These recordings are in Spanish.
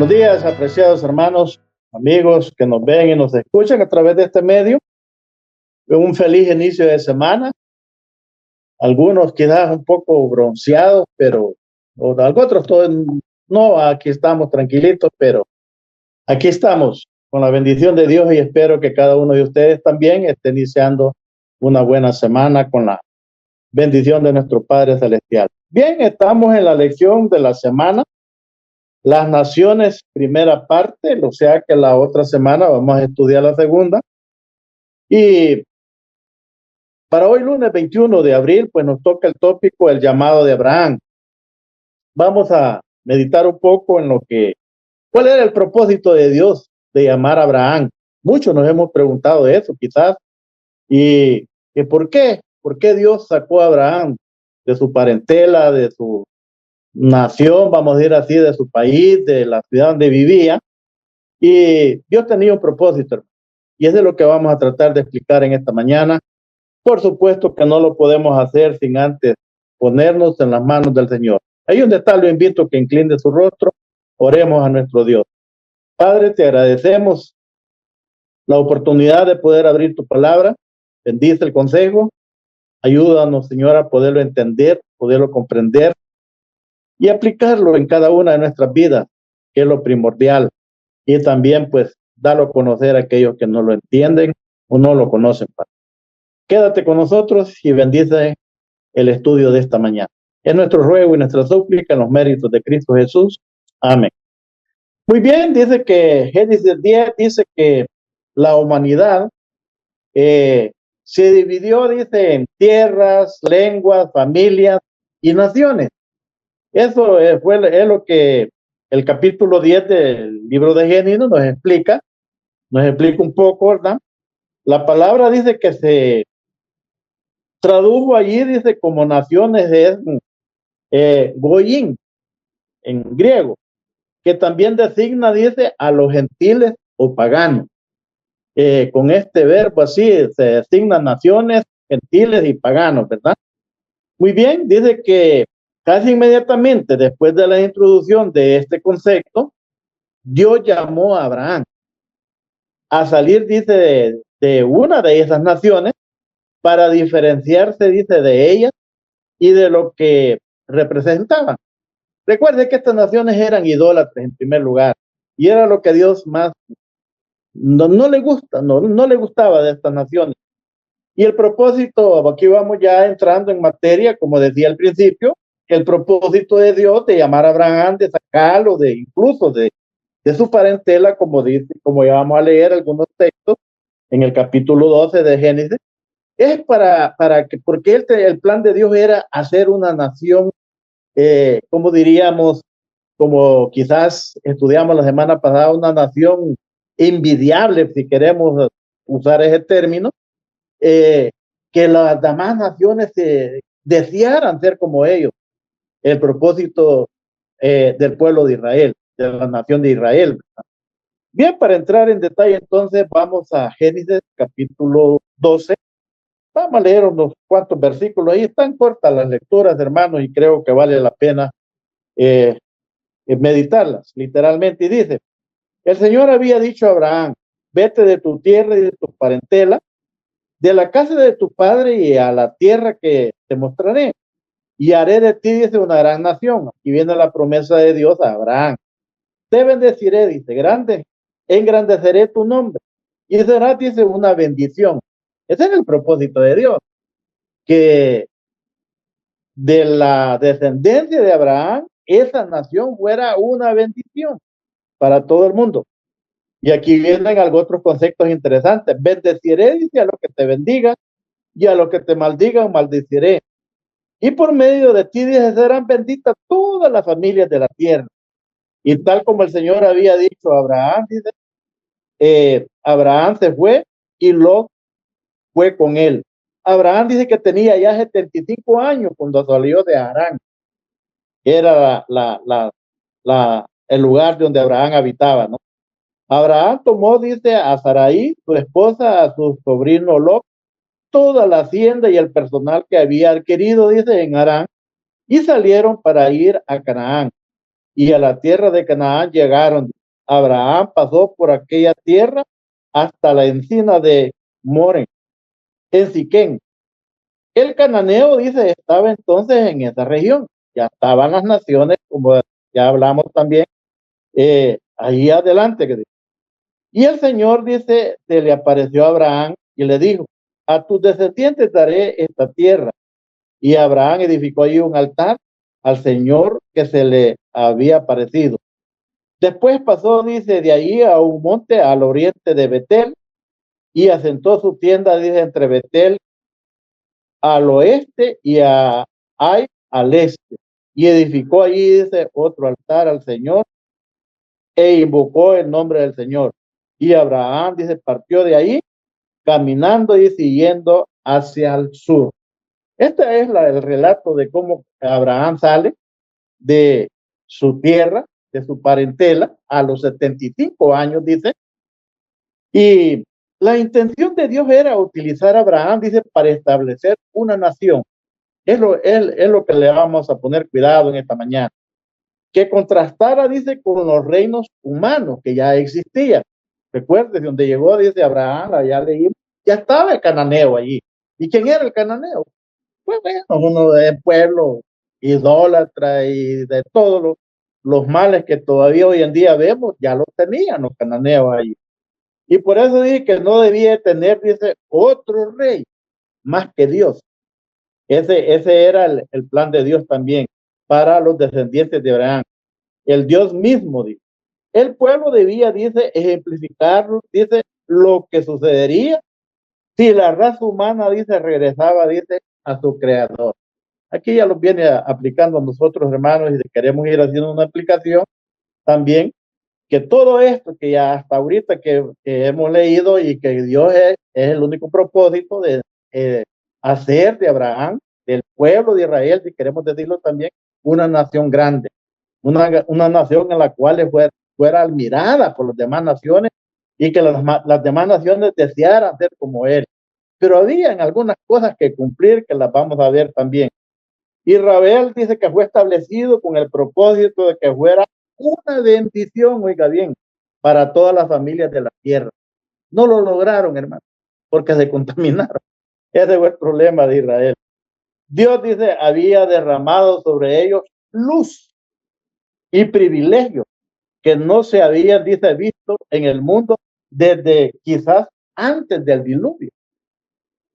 Buenos días, apreciados hermanos, amigos que nos ven y nos escuchan a través de este medio. Un feliz inicio de semana. Algunos quizás un poco bronceados, pero otros todos no, aquí estamos tranquilitos, pero aquí estamos con la bendición de Dios y espero que cada uno de ustedes también esté iniciando una buena semana con la bendición de nuestro Padre Celestial. Bien, estamos en la lección de la semana. Las naciones, primera parte, o sea que la otra semana vamos a estudiar la segunda. Y para hoy, lunes 21 de abril, pues nos toca el tópico, el llamado de Abraham. Vamos a meditar un poco en cuál era el propósito de Dios de llamar a Abraham. Muchos nos hemos preguntado eso, quizás. ¿Y por qué? ¿Por qué Dios sacó a Abraham de su parentela, de su nación, vamos a decir así, de su país, de la ciudad donde vivía? Y Dios tenía un propósito, y eso es lo que vamos a tratar de explicar en esta mañana. Por supuesto que no lo podemos hacer sin antes ponernos en las manos del Señor. Ahí donde está, lo invito a que incline su rostro, oremos a nuestro Dios. Padre, te agradecemos la oportunidad de poder abrir tu palabra. Bendice el consejo, ayúdanos, Señor, a poderlo entender, poderlo comprender y aplicarlo en cada una de nuestras vidas, que es lo primordial. Y también, pues, darlo a conocer a aquellos que no lo entienden o no lo conocen, Padre. Quédate con nosotros y bendice el estudio de esta mañana. Es nuestro ruego y nuestra súplica en los méritos de Cristo Jesús. Amén. Muy bien, dice que Génesis 10 dice que la humanidad se dividió, dice, en tierras, lenguas, familias y naciones. Eso es lo que el capítulo 10 del libro de Génesis nos explica un poco, ¿verdad? La palabra dice que se tradujo allí, dice, como naciones de Goyim, en griego, que también designa, dice, a los gentiles o paganos. Con este verbo así se designan naciones, gentiles y paganos, ¿verdad? Muy bien, dice que casi inmediatamente después de la introducción de este concepto, Dios llamó a Abraham a salir, dice, de una de esas naciones para diferenciarse, dice, de ellas y de lo que representaban. Recuerde que estas naciones eran idólatras en primer lugar y era lo que Dios más no le gusta, no le gustaba de estas naciones. Y el propósito, aquí vamos ya entrando en materia, como decía al principio, el propósito de Dios de llamar a Abraham, de sacarlo incluso de su parentela, como dice, como ya vamos a leer algunos textos en el capítulo 12 de Génesis, es porque el plan de Dios era hacer una nación, como diríamos, como quizás estudiamos la semana pasada, una nación envidiable, si queremos usar ese término, que las demás naciones desearan ser como ellos. El propósito del pueblo de Israel, de la nación de Israel. Bien, para entrar en detalle, entonces vamos a Génesis capítulo 12. Vamos a leer unos cuantos versículos. Ahí están cortas las lecturas, hermanos, y creo que vale la pena meditarlas, literalmente. Y dice, el Señor había dicho a Abraham, vete de tu tierra y de tu parentela, de la casa de tu padre y a la tierra que te mostraré, y haré de ti, dice, una gran nación. Aquí viene la promesa de Dios a Abraham. Te bendeciré, dice, engrandeceré tu nombre, y será, dice, una bendición. Ese es el propósito de Dios, que de la descendencia de Abraham, esa nación fuera una bendición para todo el mundo. Y aquí vienen otros conceptos interesantes. Bendeciré, dice, a lo que te bendiga, y a lo que te maldigan, maldeciré. Y por medio de ti, dice, serán benditas todas las familias de la tierra. Y tal como el Señor había dicho a Abraham, dice, Abraham se fue y Lot fue con él. Abraham dice que tenía ya 75 años cuando salió de Harán. Era el lugar donde Abraham habitaba, ¿no? Abraham tomó, dice, a Sarai, su esposa, a su sobrino Lot, toda la hacienda y el personal que había adquirido, dice, en Harán, y salieron para ir a Canaán. y a la tierra de Canaán llegaron. Abraham pasó por aquella tierra hasta la encina de More, en Siquén. El cananeo, dice, estaba entonces en esa región. Ya estaban las naciones, como ya hablamos también, ahí adelante. Y el Señor, dice, se le apareció a Abraham y le dijo, a tus descendientes daré esta tierra. Y Abraham edificó allí un altar al Señor que se le había aparecido. Después pasó, dice, de allí a un monte al oriente de Betel y asentó su tienda, dice, entre Betel al oeste y a Ai al este. Y edificó allí, dice, otro altar al Señor e invocó el nombre del Señor. Y Abraham, dice, partió de ahí caminando y siguiendo hacia el sur. Este es el relato de cómo Abraham sale de su tierra, de su parentela, a los 75 años, dice. Y la intención de Dios era utilizar a Abraham, dice, para establecer una nación. Es lo que le vamos a poner cuidado en esta mañana. Que contrastara, dice, con los reinos humanos que ya existían. Recuerde, donde llegó, dice Abraham, allá leímos, ya estaba el cananeo allí. ¿Y quién era el cananeo? Pues bueno, uno de pueblo idólatra y de todos los males que todavía hoy en día vemos, ya los tenían los cananeos allí. Y por eso dije que no debía tener, dice, otro rey más que Dios. Ese era el plan de Dios también para los descendientes de Abraham. El Dios mismo, dice. El pueblo debía, dice, ejemplificar, dice, lo que sucedería si la raza humana, dice, regresaba, dice, a su creador. Aquí ya lo viene aplicando a nosotros, hermanos, y queremos ir haciendo una aplicación también, que todo esto que ya hasta ahorita que hemos leído y que Dios es el único propósito de hacer de Abraham, del pueblo de Israel, si queremos decirlo también, una nación grande, una nación en la cual fuera admirada por las demás naciones y que las demás naciones desearan ser como él. Pero habían algunas cosas que cumplir que las vamos a ver también. Israel dice que fue establecido con el propósito de que fuera una bendición, oiga bien, para todas las familias de la tierra. No lo lograron, hermano, porque se contaminaron. Ese fue el problema de Israel. Dios, dice, había derramado sobre ellos luz y privilegio que no se habían, dice, visto en el mundo desde quizás antes del diluvio.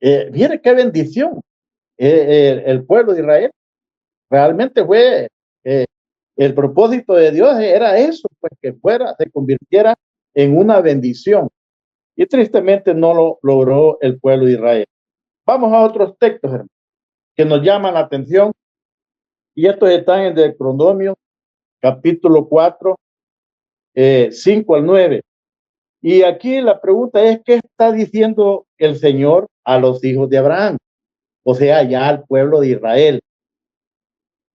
Mire qué bendición el pueblo de Israel. Realmente fue el propósito de Dios era eso, pues que se convirtiera en una bendición. Y tristemente no lo logró el pueblo de Israel. Vamos a otros textos, hermano, que nos llaman la atención. Y estos están en Deuteronomio, capítulo 4, 5 al 9. Y aquí la pregunta es, ¿qué está diciendo el Señor a los hijos de Abraham? O sea, ya al pueblo de Israel.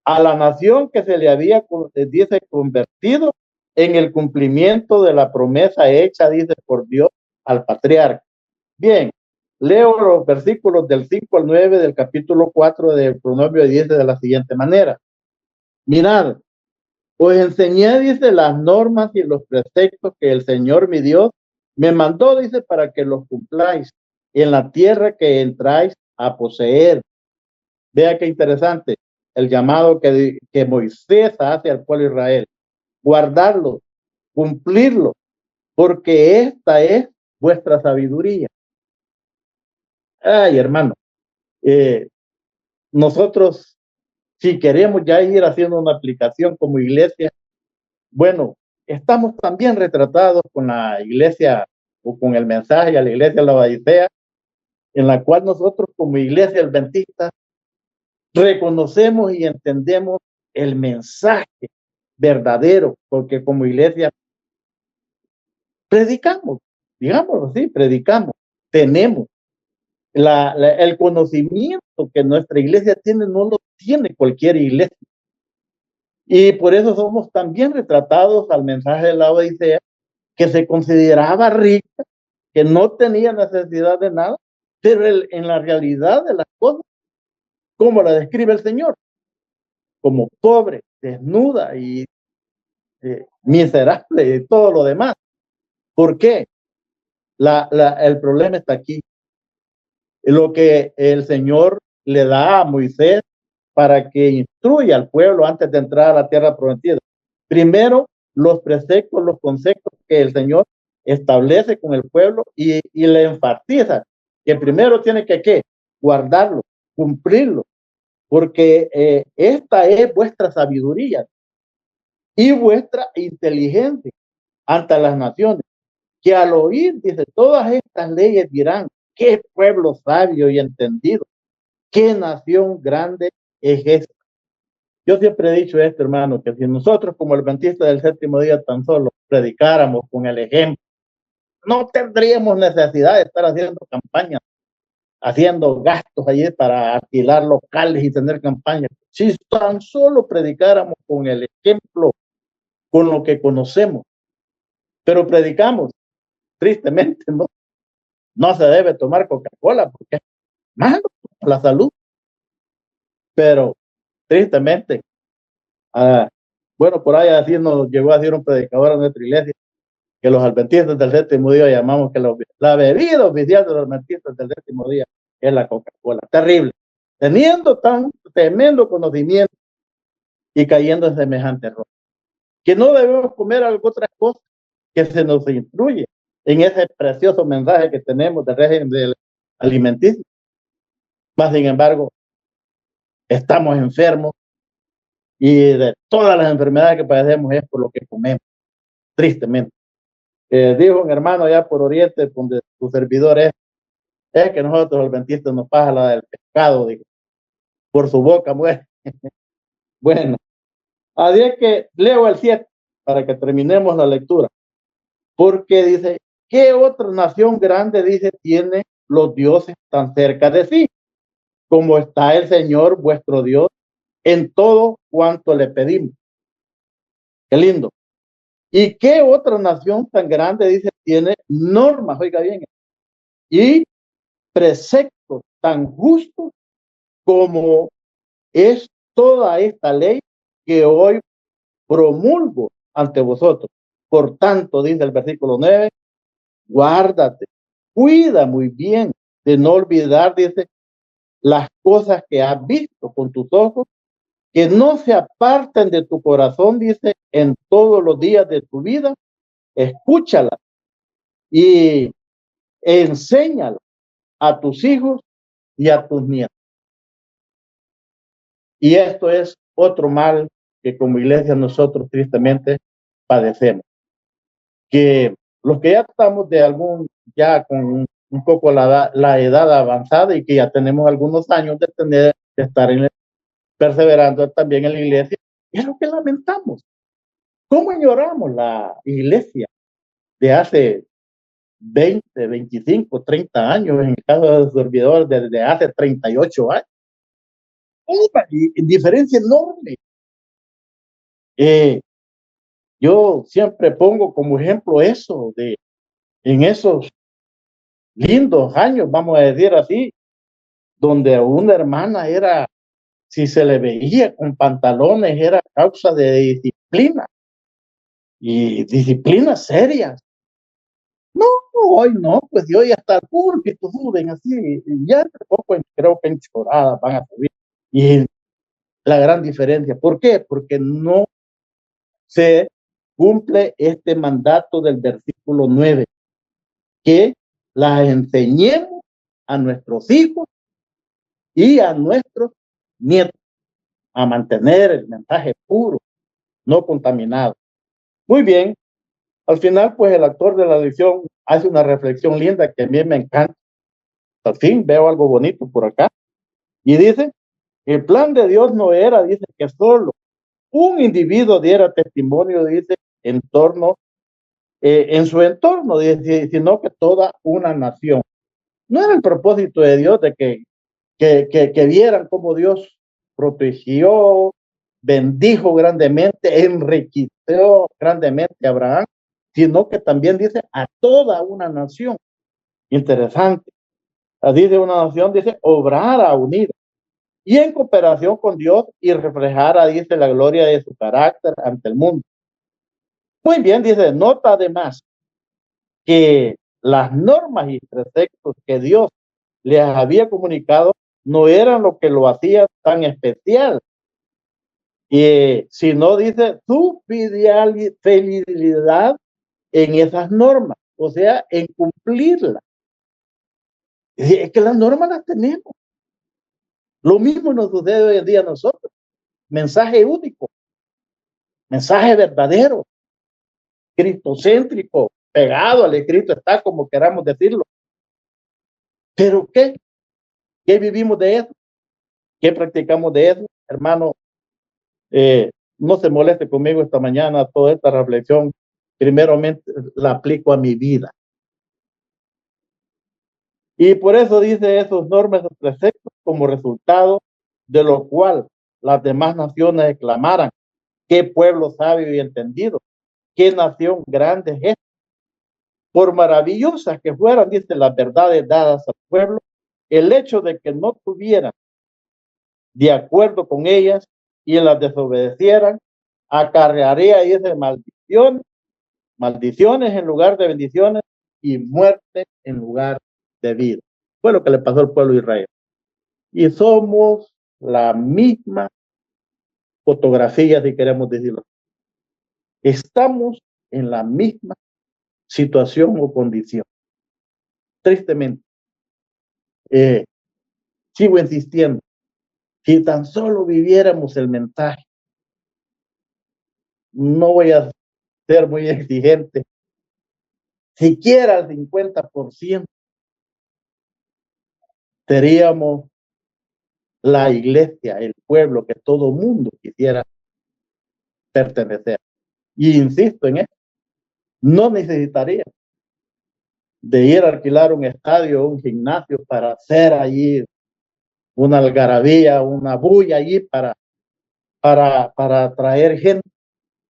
A la nación que se le había, dice, convertido en el cumplimiento de la promesa hecha, dice, por Dios al patriarca. Bien, leo los versículos del 5 al 9 del capítulo 4 del Proverbio 10 de la siguiente manera. Mirad, os enseñé, dice, las normas y los preceptos que el Señor mi Dios me mandó, dice, para que los cumpláis en la tierra que entráis a poseer. Vea qué interesante el llamado que Moisés hace al pueblo de Israel. Guardarlo, cumplirlo, porque esta es vuestra sabiduría. Ay, hermano, nosotros, si queremos ya ir haciendo una aplicación como iglesia, bueno, estamos también retratados con la iglesia o con el mensaje a la iglesia de la Odisea, en la cual nosotros como iglesia adventista reconocemos y entendemos el mensaje verdadero, porque como iglesia predicamos, digámoslo así, predicamos, tenemos el conocimiento que nuestra iglesia tiene, no lo tiene cualquier iglesia. Y por eso somos también retratados al mensaje de la Odisea, que se consideraba rica, que no tenía necesidad de nada, pero en la realidad de las cosas, como la describe el Señor, como pobre, desnuda y miserable y todo lo demás. ¿Por qué? El problema está aquí. Lo que el Señor le da a Moisés para que instruya al pueblo antes de entrar a la tierra prometida. Primero, los preceptos, los conceptos que el Señor establece con el pueblo y le enfatiza que primero tiene que ¿qué? Guardarlo, cumplirlo, porque esta es vuestra sabiduría y vuestra inteligencia ante las naciones, que al oír, dice, todas estas leyes dirán, qué pueblo sabio y entendido, qué nación grande es esta. Yo siempre he dicho esto, hermano, que si nosotros como adventistas del séptimo día tan solo predicáramos con el ejemplo, no tendríamos necesidad de estar haciendo campañas, haciendo gastos allí para alquilar locales y tener campañas. Si tan solo predicáramos con el ejemplo, con lo que conocemos, pero predicamos, tristemente, no se debe tomar Coca-Cola porque es malo para la salud, pero tristemente, bueno, por ahí así nos llegó a decir un predicador a nuestra iglesia, que los adventistas del séptimo día llamamos que la bebida oficial de los adventistas del séptimo día es la Coca-Cola. Terrible. Teniendo tan tremendo conocimiento y cayendo en semejante error. Que no debemos comer algo otras cosas que se nos instruye en ese precioso mensaje que tenemos del régimen del alimenticio. Más sin embargo, estamos enfermos y de todas las enfermedades que padecemos es por lo que comemos, tristemente. Dijo un hermano allá por Oriente, donde su servidor es que nosotros los adventistas nos pasa la del pescado, dijo, por su boca muere. Bueno, así es que leo el 7 para que terminemos la lectura, porque dice, ¿qué otra nación grande, dice, tiene los dioses tan cerca de sí, como está el Señor vuestro Dios en todo cuanto le pedimos? Qué lindo. ¿Y qué otra nación tan grande, dice, tiene normas, oiga bien, y preceptos tan justos como es toda esta ley que hoy promulgo ante vosotros? Por tanto, dice el versículo 9, guárdate, cuida muy bien de no olvidar, dice, las cosas que has visto con tus ojos, que no se aparten de tu corazón, dice, en todos los días de tu vida. Escúchala y enséñala a tus hijos y a tus nietos. Y esto es otro mal que como iglesia nosotros tristemente padecemos. Que los que ya estamos ya con un poco la edad avanzada y que ya tenemos algunos años de estar perseverando también en la iglesia, es lo que lamentamos. ¿Cómo ignoramos la iglesia de hace 20, 25, 30 años, en el caso de los servidores desde hace 38 años? Una diferencia enorme. Yo siempre pongo como ejemplo eso, en esos lindos años, vamos a decir así, donde una hermana era, si se le veía con pantalones, era causa de disciplina y disciplinas serias. No, hoy no, pues hoy hasta el púlpito suben así, y ya tampoco creo que en chorada van a subir. Y la gran diferencia, ¿por qué? Porque no se cumple este mandato del versículo 9, que las enseñemos a nuestros hijos y a nuestros nietos a mantener el mensaje puro, no contaminado. Muy bien, al final pues el autor de la lección hace una reflexión linda que a mí me encanta. Al fin veo algo bonito por acá y dice, el plan de Dios no era, dice, que solo un individuo diera testimonio, dice, en su entorno, dice, sino que toda una nación. No era el propósito de Dios de que vieran cómo Dios protegió, bendijo grandemente, enriqueció grandemente a Abraham, sino que también dice a toda una nación. Interesante. Dice una nación, dice, obrara unida y en cooperación con Dios y reflejara, dice, la gloria de su carácter ante el mundo. Muy bien, dice, nota además que las normas y preceptos que Dios les había comunicado no eran lo que lo hacía tan especial, sino dice su fidelidad en esas normas, o sea, en cumplirlas. Es que las normas las tenemos. Lo mismo nos sucede hoy en día a nosotros. Mensaje único, mensaje verdadero, cristocéntrico, pegado al escrito está, como queramos decirlo. ¿Pero qué? ¿Qué vivimos de eso? ¿Qué practicamos de eso? Hermano, no se moleste conmigo esta mañana, toda esta reflexión, primeramente la aplico a mi vida. Y por eso dice esos normas y preceptos como resultado de lo cual las demás naciones exclamaran, qué pueblo sabio y entendido, qué nación grande es. Por maravillosas que fueran, dice, las verdades dadas al pueblo, el hecho de que no tuvieran de acuerdo con ellas y las desobedecieran, acarrearía, dice, maldiciones en lugar de bendiciones y muerte en lugar de vida. Fue lo que le pasó al pueblo de Israel. Y somos la misma fotografía, si queremos decirlo. Estamos en la misma situación o condición. Tristemente, sigo insistiendo, si tan solo viviéramos el mensaje, no voy a ser muy exigente, siquiera el 50%, seríamos la iglesia, el pueblo que todo mundo quisiera pertenecer. Y insisto en esto, no necesitaría de ir a alquilar un estadio o un gimnasio para hacer allí una algarabía, una bulla allí para atraer gente.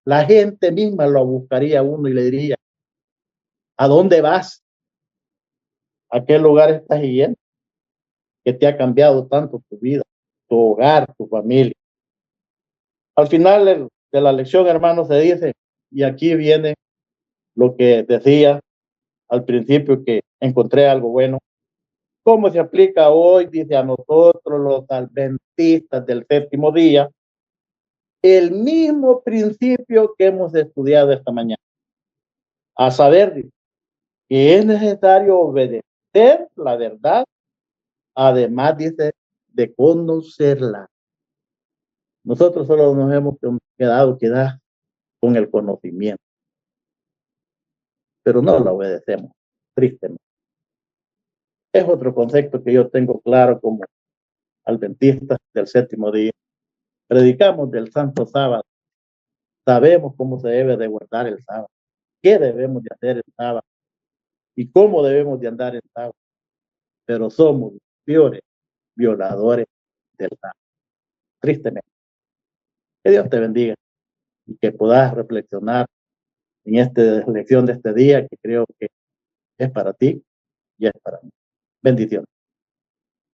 La gente misma lo buscaría a uno y le diría, ¿a dónde vas? ¿A qué lugar estás yendo? Que te ha cambiado tanto tu vida, tu hogar, tu familia. Al final de la lección, hermano, se dice, y aquí viene lo que decía al principio, que encontré algo bueno. ¿Cómo se aplica hoy? Dice a nosotros los adventistas del séptimo día, el mismo principio que hemos estudiado esta mañana. A saber, que es necesario obedecer la verdad, además, dice, de conocerla. Nosotros solo nos hemos quedado con el conocimiento, pero no la obedecemos, tristemente. Es otro concepto que yo tengo claro como adventista del séptimo día. Predicamos del santo sábado. Sabemos cómo se debe de guardar el sábado, qué debemos de hacer el sábado y cómo debemos de andar el sábado. Pero somos peores violadores del sábado, tristemente. Que Dios te bendiga y que puedas reflexionar en esta lección de este día, que creo que es para ti y es para mí. Bendiciones.